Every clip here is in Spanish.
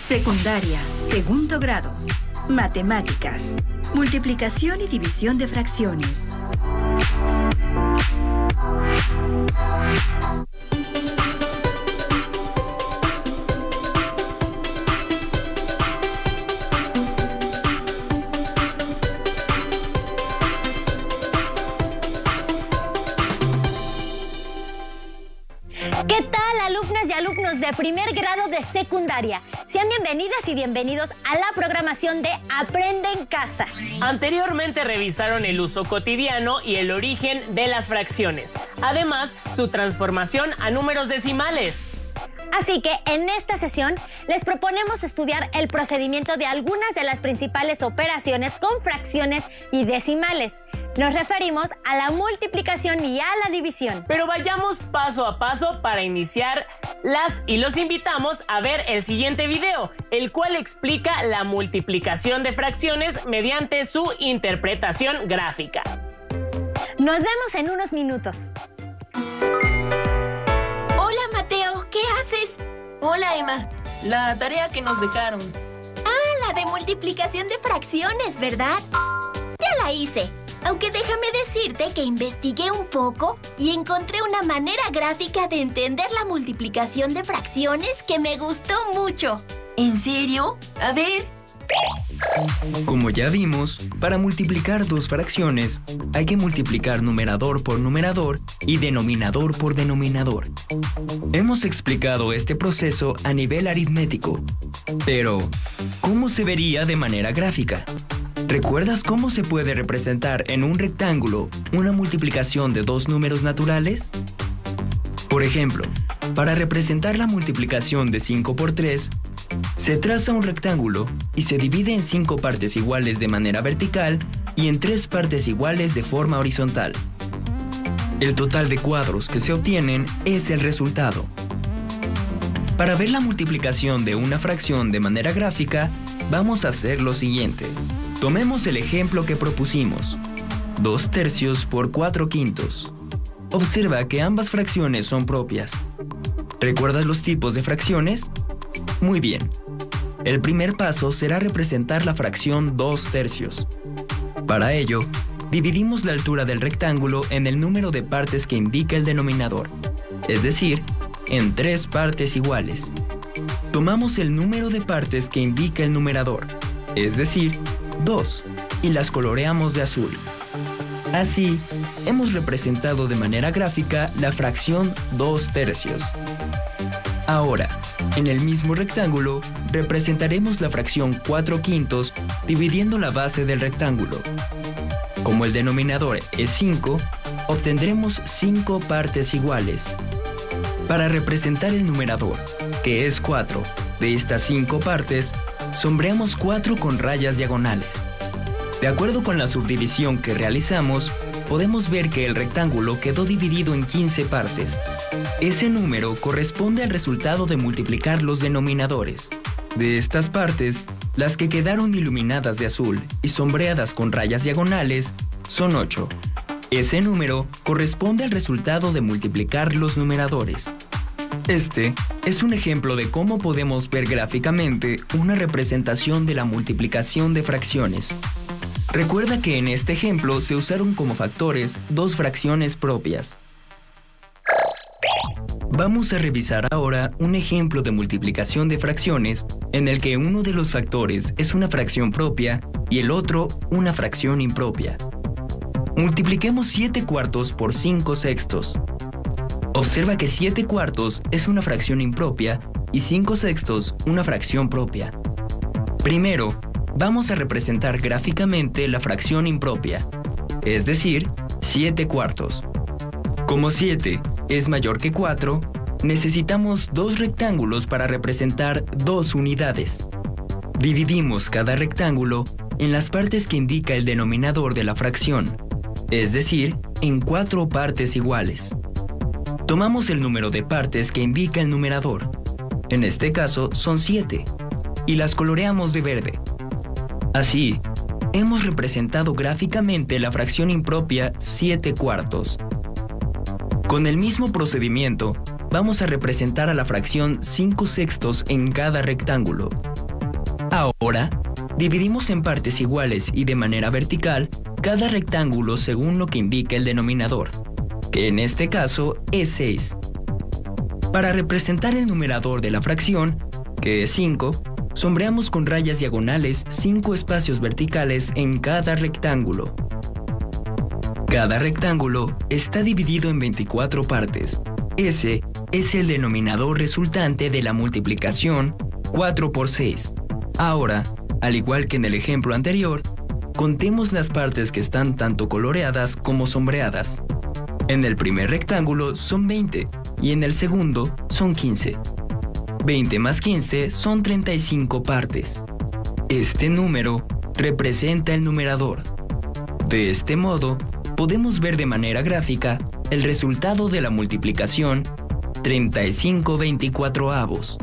Secundaria, segundo grado. Matemáticas. Multiplicación y división de fracciones. ¿Qué tal, alumnas y alumnos de primer grado de secundaria? Sean bienvenidas y bienvenidos a la programación de Aprende en Casa. Anteriormente revisaron el uso cotidiano y el origen de las fracciones. Además, su transformación a números decimales. Así que en esta sesión les proponemos estudiar el procedimiento de algunas de las principales operaciones con fracciones y decimales. Nos referimos a la multiplicación y a la división. Pero vayamos paso a paso para iniciar y los invitamos a ver el siguiente video, el cual explica la multiplicación de fracciones mediante su interpretación gráfica. Nos vemos en unos minutos. Hola, Mateo, ¿qué haces? Hola, Emma. La tarea que nos dejaron. Ah, la de multiplicación de fracciones, ¿verdad? Ya la hice. Aunque déjame decirte que investigué un poco y encontré una manera gráfica de entender la multiplicación de fracciones que me gustó mucho. ¿En serio? A ver. Como ya vimos, para multiplicar dos fracciones, hay que multiplicar numerador por numerador y denominador por denominador. Hemos explicado este proceso a nivel aritmético, pero ¿cómo se vería de manera gráfica? ¿Recuerdas cómo se puede representar en un rectángulo una multiplicación de dos números naturales? Por ejemplo, para representar la multiplicación de 5 por 3, se traza un rectángulo y se divide en 5 partes iguales de manera vertical y en 3 partes iguales de forma horizontal. El total de cuadros que se obtienen es el resultado. Para ver la multiplicación de una fracción de manera gráfica, vamos a hacer lo siguiente. Tomemos el ejemplo que propusimos, 2 tercios por 4 quintos. Observa que ambas fracciones son propias. ¿Recuerdas los tipos de fracciones? Muy bien. El primer paso será representar la fracción 2 tercios. Para ello, dividimos la altura del rectángulo en el número de partes que indica el denominador, es decir, en 3 partes iguales. Tomamos el número de partes que indica el numerador, es decir, 2, y las coloreamos de azul. Así, hemos representado de manera gráfica la fracción 2 tercios. Ahora, en el mismo rectángulo, representaremos la fracción 4 quintos dividiendo la base del rectángulo. Como el denominador es 5, obtendremos 5 partes iguales. Para representar el numerador, que es 4, de estas 5 partes, sombreamos 4 con rayas diagonales. De acuerdo con la subdivisión que realizamos, podemos ver que el rectángulo quedó dividido en 15 partes. Ese número corresponde al resultado de multiplicar los denominadores. De estas partes, las que quedaron iluminadas de azul y sombreadas con rayas diagonales son 8. Ese número corresponde al resultado de multiplicar los numeradores. Este es un ejemplo de cómo podemos ver gráficamente una representación de la multiplicación de fracciones. Recuerda que en este ejemplo se usaron como factores dos fracciones propias. Vamos a revisar ahora un ejemplo de multiplicación de fracciones en el que uno de los factores es una fracción propia y el otro una fracción impropia. Multipliquemos 7 cuartos por 5 sextos. Observa que 7 cuartos es una fracción impropia y 5 sextos una fracción propia. Primero, vamos a representar gráficamente la fracción impropia, es decir, 7 cuartos. Como 7 es mayor que 4, necesitamos 2 rectángulos para representar 2 unidades. Dividimos cada rectángulo en las partes que indica el denominador de la fracción, es decir, en 4 partes iguales. Tomamos el número de partes que indica el numerador, en este caso son 7, y las coloreamos de verde. Así, hemos representado gráficamente la fracción impropia 7 cuartos. Con el mismo procedimiento, vamos a representar a la fracción 5/6 en cada rectángulo. Ahora, dividimos en partes iguales y de manera vertical cada rectángulo según lo que indica el denominador, que en este caso es 6. Para representar el numerador de la fracción, que es 5, sombreamos con rayas diagonales 5 espacios verticales en cada rectángulo. Cada rectángulo está dividido en 24 partes. Ese es el denominador resultante de la multiplicación 4 por 6. Ahora, al igual que en el ejemplo anterior, contemos las partes que están tanto coloreadas como sombreadas. En el primer rectángulo son 20 y en el segundo son 15. 20 más 15 son 35 partes. Este número representa el numerador. De este modo, podemos ver de manera gráfica el resultado de la multiplicación 35/24avos.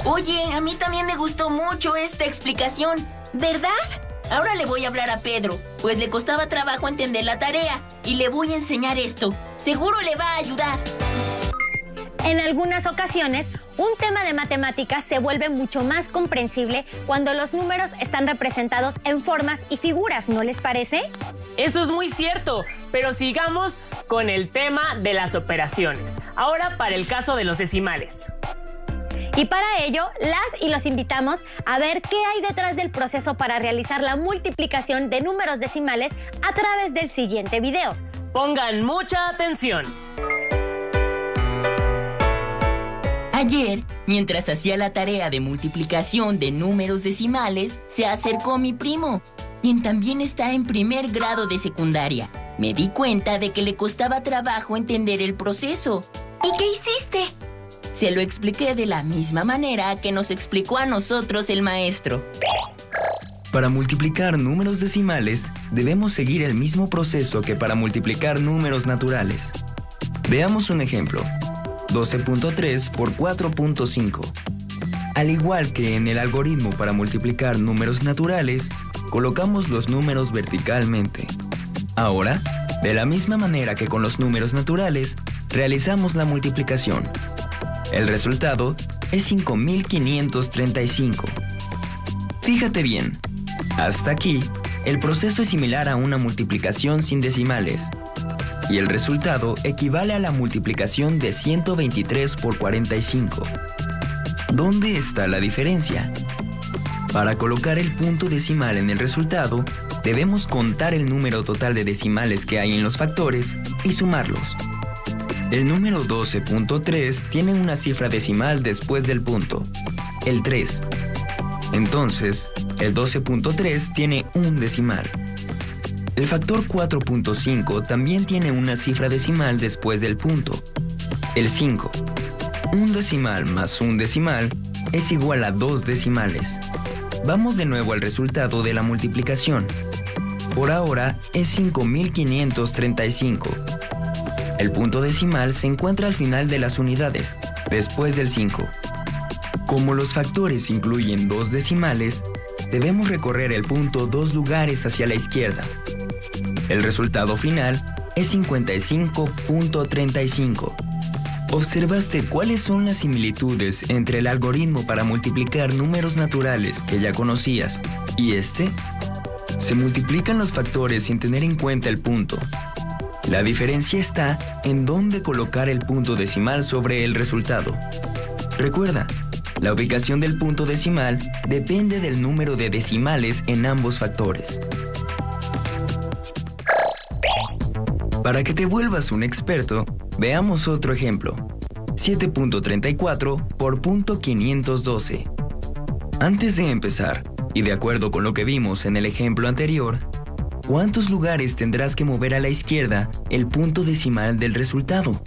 Oye, a mí también me gustó mucho esta explicación, ¿verdad? Ahora le voy a hablar a Pedro, pues le costaba trabajo entender la tarea y le voy a enseñar esto. Seguro le va a ayudar. En algunas ocasiones, un tema de matemáticas se vuelve mucho más comprensible cuando los números están representados en formas y figuras, ¿no les parece? Eso es muy cierto, pero sigamos con el tema de las operaciones. Ahora para el caso de los decimales. Y para ello, las y los invitamos a ver qué hay detrás del proceso para realizar la multiplicación de números decimales a través del siguiente video. Pongan mucha atención. Ayer, mientras hacía la tarea de multiplicación de números decimales, se acercó mi primo, quien también está en primer grado de secundaria. Me di cuenta de que le costaba trabajo entender el proceso. ¿Y qué hiciste? Se lo expliqué de la misma manera que nos explicó a nosotros el maestro. Para multiplicar números decimales, debemos seguir el mismo proceso que para multiplicar números naturales. Veamos un ejemplo. 12.3 por 4.5. Al igual que en el algoritmo para multiplicar números naturales, colocamos los números verticalmente. Ahora, de la misma manera que con los números naturales, realizamos la multiplicación. El resultado es 5535. Fíjate bien, hasta aquí, el proceso es similar a una multiplicación sin decimales. Y el resultado equivale a la multiplicación de 123 por 45. ¿Dónde está la diferencia? Para colocar el punto decimal en el resultado, debemos contar el número total de decimales que hay en los factores y sumarlos. El número 12.3 tiene una cifra decimal después del punto, el 3. Entonces, el 12.3 tiene un decimal. El factor 4.5 también tiene una cifra decimal después del punto, el 5. Un decimal más un decimal es igual a 2 decimales. Vamos de nuevo al resultado de la multiplicación. Por ahora es 5535. El punto decimal se encuentra al final de las unidades, después del 5. Como los factores incluyen 2 decimales, debemos recorrer el punto 2 lugares hacia la izquierda. El resultado final es 55.35. ¿Observaste cuáles son las similitudes entre el algoritmo para multiplicar números naturales que ya conocías y este? Se multiplican los factores sin tener en cuenta el punto. La diferencia está en dónde colocar el punto decimal sobre el resultado. Recuerda, la ubicación del punto decimal depende del número de decimales en ambos factores. Para que te vuelvas un experto, veamos otro ejemplo. 7.34 por .512. Antes de empezar, y de acuerdo con lo que vimos en el ejemplo anterior, ¿cuántos lugares tendrás que mover a la izquierda el punto decimal del resultado?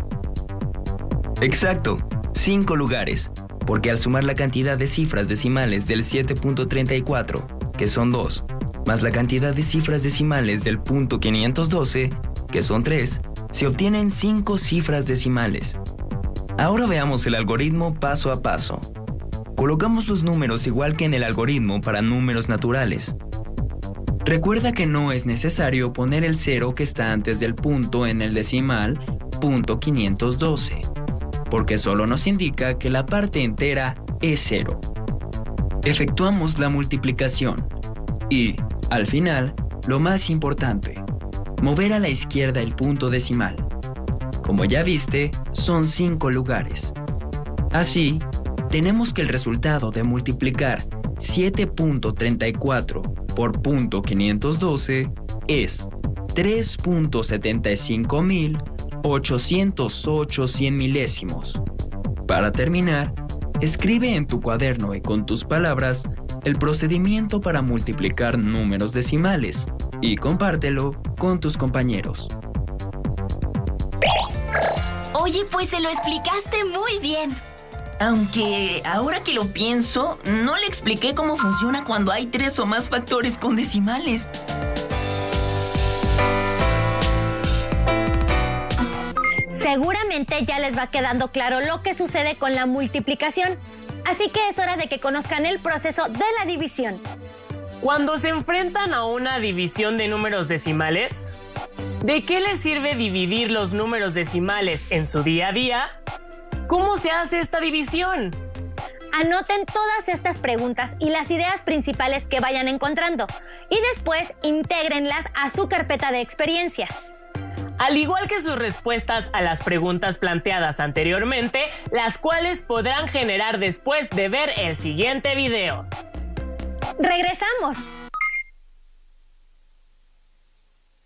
Exacto, 5 lugares, porque al sumar la cantidad de cifras decimales del 7.34, que son 2, más la cantidad de cifras decimales del punto 512, que son 3, se obtienen 5 cifras decimales. Ahora veamos el algoritmo paso a paso. Colocamos los números igual que en el algoritmo para números naturales. Recuerda que no es necesario poner el 0 que está antes del punto en el decimal .512, porque solo nos indica que la parte entera es 0. Efectuamos la multiplicación y, al final, lo más importante, mover a la izquierda el punto decimal. Como ya viste, son 5 lugares. Así, tenemos que el resultado de multiplicar 7.34 por .512 es 3.75.808 cien milésimos. Para terminar, escribe en tu cuaderno y con tus palabras el procedimiento para multiplicar números decimales y compártelo con tus compañeros. Oye, pues se lo explicaste muy bien. Aunque, ahora que lo pienso, no le expliqué cómo funciona cuando hay 3 o más factores con decimales. Seguramente ya les va quedando claro lo que sucede con la multiplicación. Así que es hora de que conozcan el proceso de la división. Cuando se enfrentan a una división de números decimales, ¿de qué les sirve dividir los números decimales en su día a día? ¿Cómo se hace esta división? Anoten todas estas preguntas y las ideas principales que vayan encontrando y después intégrenlas a su carpeta de experiencias. Al igual que sus respuestas a las preguntas planteadas anteriormente, las cuales podrán generar después de ver el siguiente video. ¡Regresamos!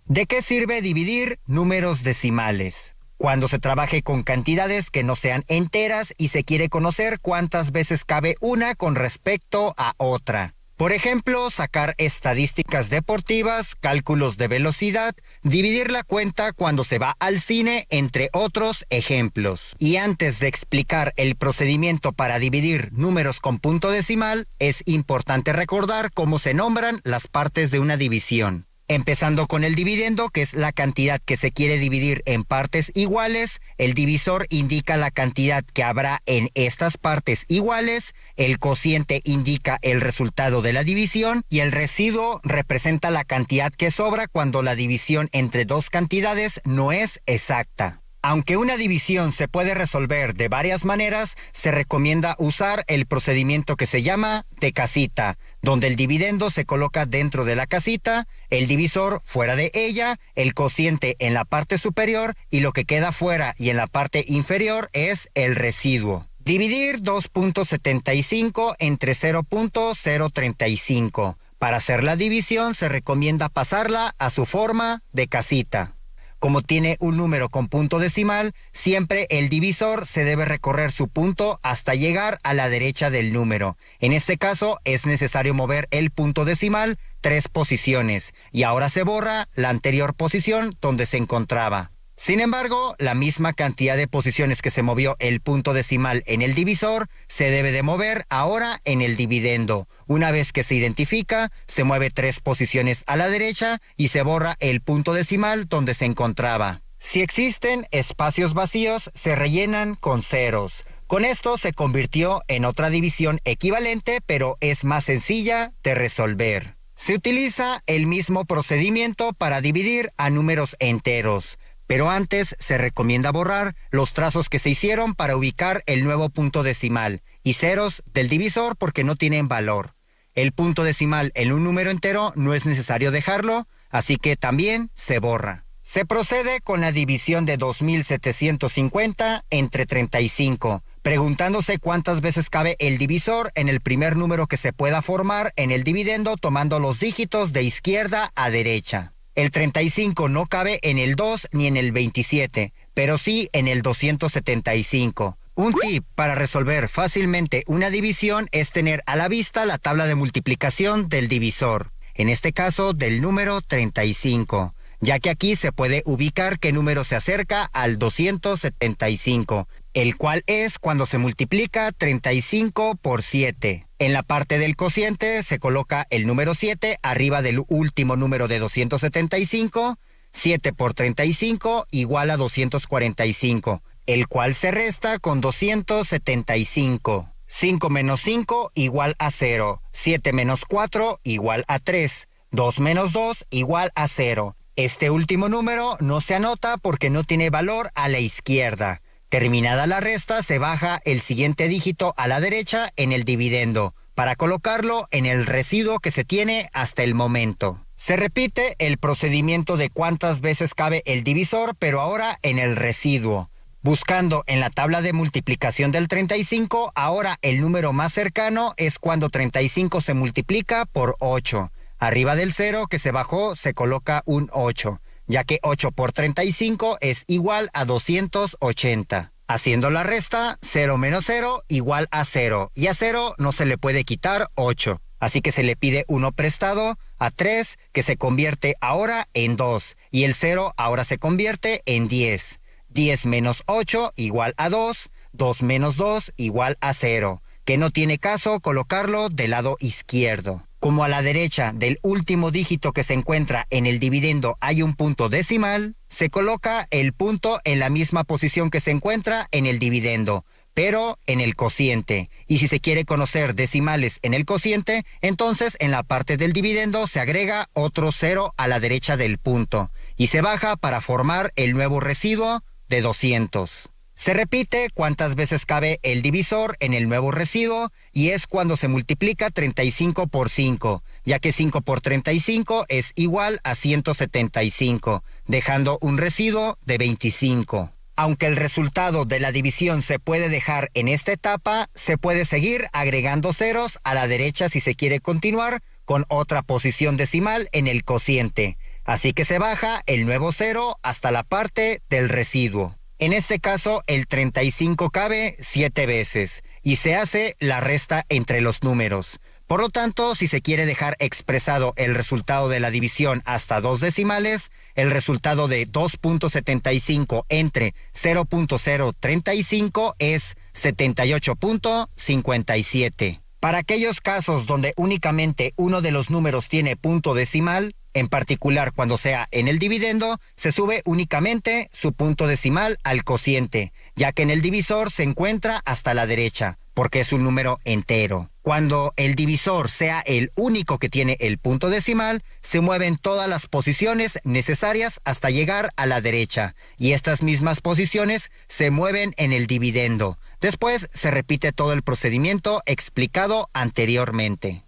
¿De qué sirve dividir números decimales? Cuando se trabaje con cantidades que no sean enteras y se quiere conocer cuántas veces cabe una con respecto a otra. Por ejemplo, sacar estadísticas deportivas, cálculos de velocidad, dividir la cuenta cuando se va al cine, entre otros ejemplos. Y antes de explicar el procedimiento para dividir números con punto decimal, es importante recordar cómo se nombran las partes de una división. Empezando con el dividendo, que es la cantidad que se quiere dividir en partes iguales, el divisor indica la cantidad que habrá en estas partes iguales, el cociente indica el resultado de la división y el residuo representa la cantidad que sobra cuando la división entre dos cantidades no es exacta. Aunque una división se puede resolver de varias maneras, se recomienda usar el procedimiento que se llama de casita, donde el dividendo se coloca dentro de la casita, el divisor fuera de ella, el cociente en la parte superior y lo que queda fuera y en la parte inferior es el residuo. Dividir 2.75 entre 0.035. Para hacer la división se recomienda pasarla a su forma de casita. Como tiene un número con punto decimal, siempre el divisor se debe recorrer su punto hasta llegar a la derecha del número. En este caso es necesario mover el punto decimal 3 posiciones y ahora se borra la anterior posición donde se encontraba. Sin embargo, la misma cantidad de posiciones que se movió el punto decimal en el divisor se debe de mover ahora en el dividendo. Una vez que se identifica, se mueve 3 posiciones a la derecha y se borra el punto decimal donde se encontraba. Si existen espacios vacíos, se rellenan con ceros. Con esto se convirtió en otra división equivalente, pero es más sencilla de resolver. Se utiliza el mismo procedimiento para dividir a números enteros. Pero antes se recomienda borrar los trazos que se hicieron para ubicar el nuevo punto decimal y ceros del divisor porque no tienen valor. El punto decimal en un número entero no es necesario dejarlo, así que también se borra. Se procede con la división de 2750 entre 35, preguntándose cuántas veces cabe el divisor en el primer número que se pueda formar en el dividendo tomando los dígitos de izquierda a derecha. El 35 no cabe en el 2 ni en el 27, pero sí en el 275. Un tip para resolver fácilmente una división es tener a la vista la tabla de multiplicación del divisor, en este caso del número 35, ya que aquí se puede ubicar qué número se acerca al 275, el cual es cuando se multiplica 35 por 7. En la parte del cociente se coloca el número 7 arriba del último número de 275, 7 por 35 igual a 245, el cual se resta con 275. 5 menos 5 igual a 0, 7 menos 4 igual a 3, 2 menos 2 igual a 0. Este último número no se anota porque no tiene valor a la izquierda. Terminada la resta, se baja el siguiente dígito a la derecha en el dividendo, para colocarlo en el residuo que se tiene hasta el momento. Se repite el procedimiento de cuántas veces cabe el divisor, pero ahora en el residuo. Buscando en la tabla de multiplicación del 35, ahora el número más cercano es cuando 35 se multiplica por 8. Arriba del 0 que se bajó se coloca un 8, ya que 8 por 35 es igual a 280. Haciendo la resta, 0 menos 0 igual a 0, y a 0 no se le puede quitar 8. Así que se le pide 1 prestado a 3, que se convierte ahora en 2, y el 0 ahora se convierte en 10. 10 menos 8 igual a 2, 2 menos 2 igual a 0, que no tiene caso colocarlo del lado izquierdo. Como a la derecha del último dígito que se encuentra en el dividendo hay un punto decimal, se coloca el punto en la misma posición que se encuentra en el dividendo, pero en el cociente. Y si se quiere conocer decimales en el cociente, entonces en la parte del dividendo se agrega otro 0 a la derecha del punto, y se baja para formar el nuevo residuo de 200. Se repite cuántas veces cabe el divisor en el nuevo residuo, y es cuando se multiplica 35 por 5, ya que 5 por 35 es igual a 175, dejando un residuo de 25. Aunque el resultado de la división se puede dejar en esta etapa, se puede seguir agregando ceros a la derecha si se quiere continuar con otra posición decimal en el cociente. Así que se baja el nuevo 0 hasta la parte del residuo. En este caso, el 35 cabe 7 veces y se hace la resta entre los números. Por lo tanto, si se quiere dejar expresado el resultado de la división hasta 2 decimales, el resultado de 2.75 entre 0.035 es 78.57. Para aquellos casos donde únicamente uno de los números tiene punto decimal, en particular cuando sea en el dividendo, se sube únicamente su punto decimal al cociente, ya que en el divisor se encuentra hasta la derecha, porque es un número entero. Cuando el divisor sea el único que tiene el punto decimal, se mueven todas las posiciones necesarias hasta llegar a la derecha, y estas mismas posiciones se mueven en el dividendo. Después se repite todo el procedimiento explicado anteriormente.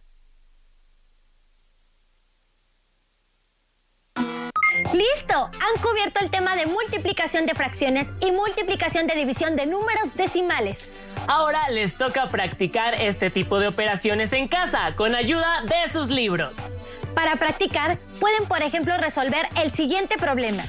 ¡Listo! Han cubierto el tema de multiplicación de fracciones y multiplicación de división de números decimales. Ahora les toca practicar este tipo de operaciones en casa con ayuda de sus libros. Para practicar, pueden por ejemplo resolver el siguiente problema.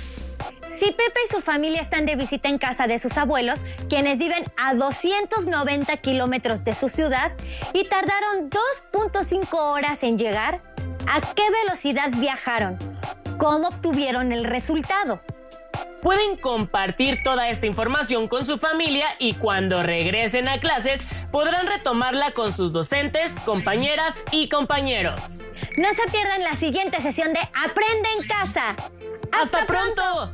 Si Pepe y su familia están de visita en casa de sus abuelos, quienes viven a 290 kilómetros de su ciudad y tardaron 2.5 horas en llegar, ¿a qué velocidad viajaron? ¿Cómo obtuvieron el resultado? Pueden compartir toda esta información con su familia y cuando regresen a clases podrán retomarla con sus docentes, compañeras y compañeros. No se pierdan la siguiente sesión de Aprende en Casa. ¡Hasta pronto!